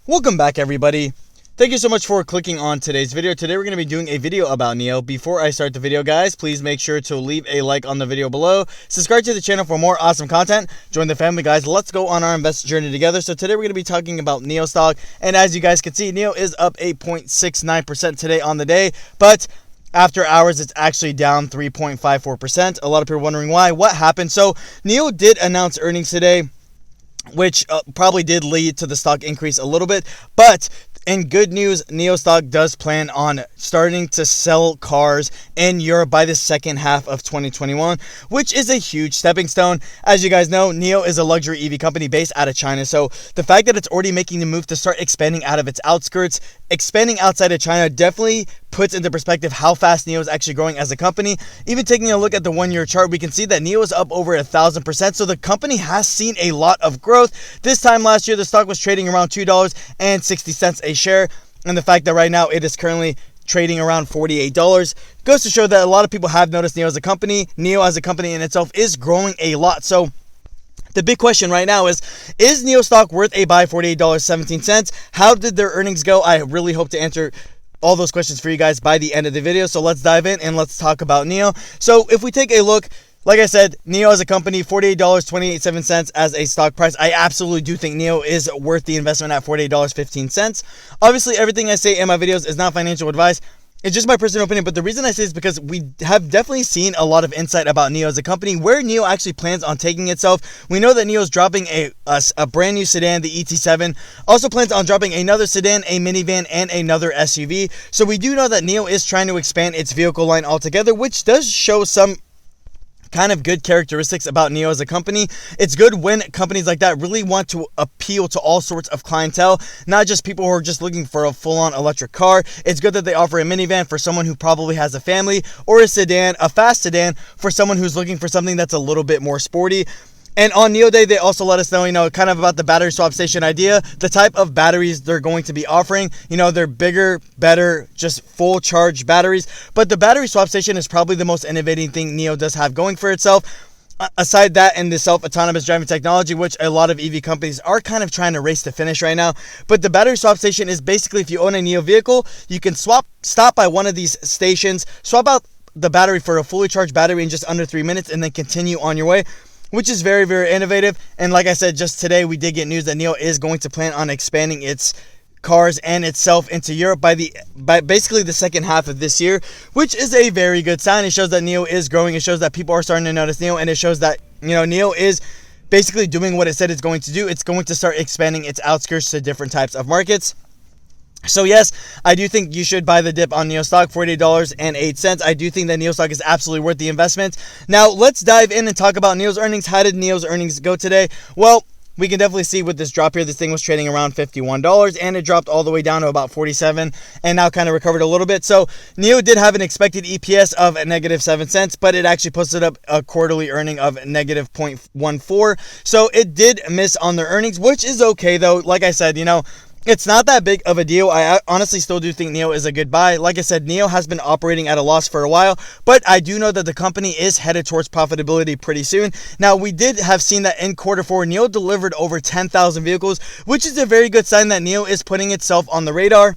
Welcome back, everybody. Thank you so much for clicking on today's video. Today we're going to be doing a video about Nio. Before I start the video, guys, please make sure to leave a like on the video below. Subscribe to the channel for more awesome content. Join the family, guys. Let's go on our investor journey together. So today we're going to be talking about Nio Stock. And as you guys can see, Nio is up 8.69% today on the day. But after hours, it's actually down 3.54%. A lot of people are wondering why. What happened? So Nio did announce earnings today, which probably did lead to the stock increase a little bit. But in good news, Nio Stock does plan on starting to sell cars in Europe by the second half of 2021, which is a huge stepping stone. As you guys know, Nio is a luxury EV company based out of China. So the fact that it's already making the move to start expanding out of its outskirts, expanding outside of China, definitely puts into perspective how fast Nio is actually growing as a company. Even taking a look at the 1 year chart, we can see that Nio is up over 1,000%. So the company has seen a lot of growth. This time last year, the stock was trading around $2.60 a share. And the fact that right now it is currently trading around $48 goes to show that a lot of people have noticed Nio as a company. Nio as a company in itself is growing a lot. So the big question right now is Nio Stock worth a buy? $48.17. How did their earnings go? I really hope to answer all those questions for you guys by the end of the video. So let's dive in and let's talk about Nio. So if we take a look, like I said, Nio as a company, $48.27 as a stock price. I absolutely do think Nio is worth the investment at $48.15. Obviously, everything I say in my videos is not financial advice. It's just my personal opinion, but the reason I say is because we have definitely seen a lot of insight about Nio as a company, where Nio actually plans on taking itself. We know that Nio is dropping a brand new sedan, the ET7, also plans on dropping another sedan, a minivan, and another SUV. So we do know that Nio is trying to expand its vehicle line altogether, which does show some kind of good characteristics about Nio as a company. It's good when companies like that really want to appeal to all sorts of clientele, not just people who are just looking for a full-on electric car. It's good that they offer a minivan for someone who probably has a family, or a sedan, a fast sedan, for someone who's looking for something that's a little bit more sporty. And on Nio Day, they also let us know, kind of about the battery swap station idea, the type of batteries they're going to be offering. They're bigger, better, just full charge batteries. But the battery swap station is probably the most innovating thing Nio does have going for itself. Aside that and the self-autonomous driving technology, which a lot of EV companies are kind of trying to race to finish right now. But the battery swap station is basically, if you own a Nio vehicle, you can stop by one of these stations, swap out the battery for a fully charged battery in just under 3 minutes, and then continue on your way, which is very, very innovative. And like I said, just today we did get news that Nio is going to plan on expanding its cars and itself into Europe by basically the second half of this year, which is a very good sign. It shows that Nio is growing. It shows that people are starting to notice Nio, and it shows that Nio is basically doing what it said it's going to do. It's going to start expanding its outskirts to different types of markets. So yes, I do think you should buy the dip on Nio Stock, $48.08. I do think that Nio Stock is absolutely worth the investment. Now, let's dive in and talk about Nio's earnings. How did Nio's earnings go today? Well, we can definitely see with this drop here, this thing was trading around $51, and it dropped all the way down to about $47, and now kind of recovered a little bit. So Nio did have an expected EPS of -7 cents, but it actually posted up a quarterly earning of -0.14. So it did miss on their earnings, which is okay though. Like I said, it's not that big of a deal. I honestly still do think Nio is a good buy. Like I said, Nio has been operating at a loss for a while, but I do know that the company is headed towards profitability pretty soon. Now, we did have seen that in quarter 4, Nio delivered over 10,000 vehicles, which is a very good sign that Nio is putting itself on the radar.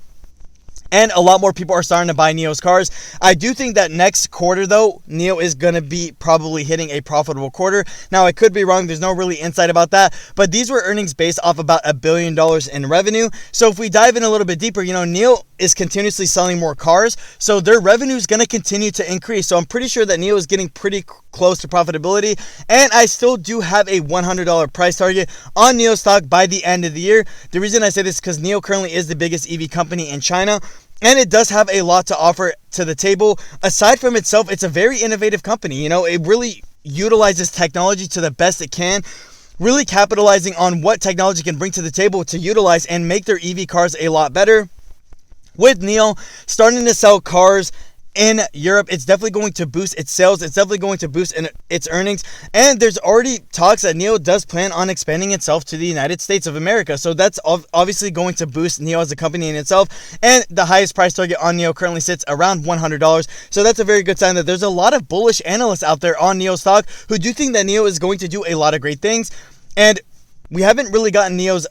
And a lot more people are starting to buy Nio's cars. I do think that next quarter, though, Nio is going to be probably hitting a profitable quarter. Now, I could be wrong. There's no really insight about that. But these were earnings based off about $1 billion in revenue. So if we dive in a little bit deeper, Nio is continuously selling more cars. So their revenue is going to continue to increase. So I'm pretty sure that Nio is getting pretty close to profitability. And I still do have a $100 price target on Nio Stock by the end of the year. The reason I say this is because Nio currently is the biggest EV company in China, and it does have a lot to offer to the table. Aside from itself, it's a very innovative company. It really utilizes technology to the best it can, really capitalizing on what technology can bring to the table to utilize and make their EV cars a lot better. With Nio starting to sell cars in Europe, it's definitely going to boost its sales. It's definitely going to boost its earnings. And there's already talks that Nio does plan on expanding itself to the United States of America. So that's obviously going to boost Nio as a company in itself. And the highest price target on Nio currently sits around $100. So that's a very good sign that there's a lot of bullish analysts out there on Nio stock who do think that Nio is going to do a lot of great things. And we haven't really gotten Nio's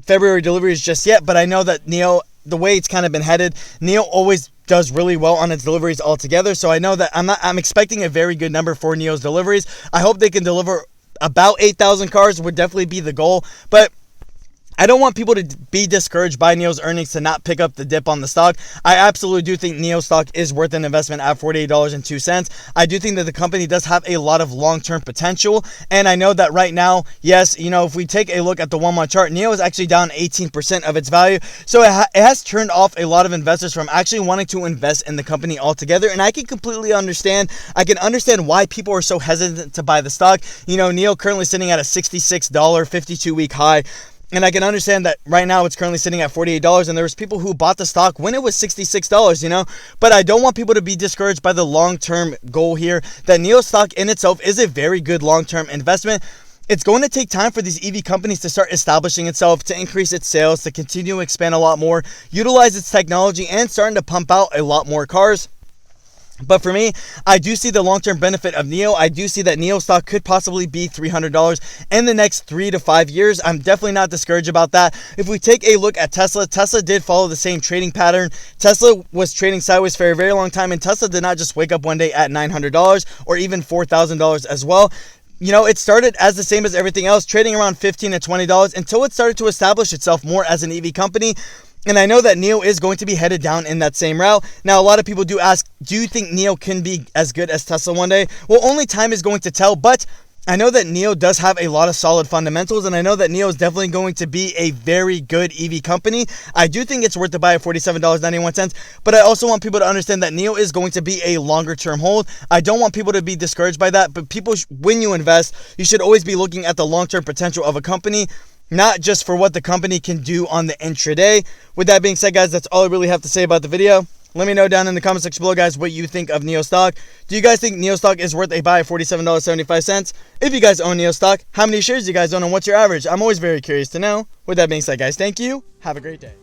February deliveries just yet, but I know that Nio, the way it's kind of been headed, Nio always does really well on its deliveries altogether. So I know that I'm expecting a very good number for Nio's deliveries. I hope they can deliver about 8,000 cars, would definitely be the goal. But I don't want people to be discouraged by Nio's earnings to not pick up the dip on the stock. I absolutely do think Nio stock is worth an investment at $48.02. I do think that the company does have a lot of long-term potential. And I know that right now, yes, if we take a look at the 1-month chart, Nio is actually down 18% of its value. So it has turned off a lot of investors from actually wanting to invest in the company altogether. And I can completely understand. I can understand why people are so hesitant to buy the stock. Nio currently sitting at a $66 52-week high. And I can understand that right now it's currently sitting at $48, and there's people who bought the stock when it was $66, But I don't want people to be discouraged by the long-term goal here. That Nio stock in itself is a very good long-term investment. It's going to take time for these EV companies to start establishing itself, to increase its sales, to continue to expand a lot more, utilize its technology, and starting to pump out a lot more cars. But for me, I do see the long-term benefit of Nio. I do see that Nio stock could possibly be $300 in the next 3 to 5 years. I'm definitely not discouraged about that. If we take a look at Tesla, Tesla did follow the same trading pattern. Tesla was trading sideways for a very long time, and Tesla did not just wake up one day at $900 or even $4,000 as well. It started as the same as everything else, trading around $15 to $20 until it started to establish itself more as an EV company. And I know that Nio is going to be headed down in that same route. Now, a lot of people do ask, do you think Nio can be as good as Tesla one day? Well, only time is going to tell, but I know that Nio does have a lot of solid fundamentals, and I know that Nio is definitely going to be a very good EV company. I do think it's worth to buy at $47.91, but I also want people to understand that Nio is going to be a longer-term hold. I don't want people to be discouraged by that, but when you invest, you should always be looking at the long-term potential of a company, not just for what the company can do on the intraday. With that being said, guys, that's all I really have to say about the video. Let me know down in the comment section below, guys, what you think of Nio stock. Do you guys think Nio stock is worth a buy at $47.75? If you guys own Nio stock, how many shares do you guys own and what's your average? I'm always very curious to know. With that being said, guys, thank you. Have a great day.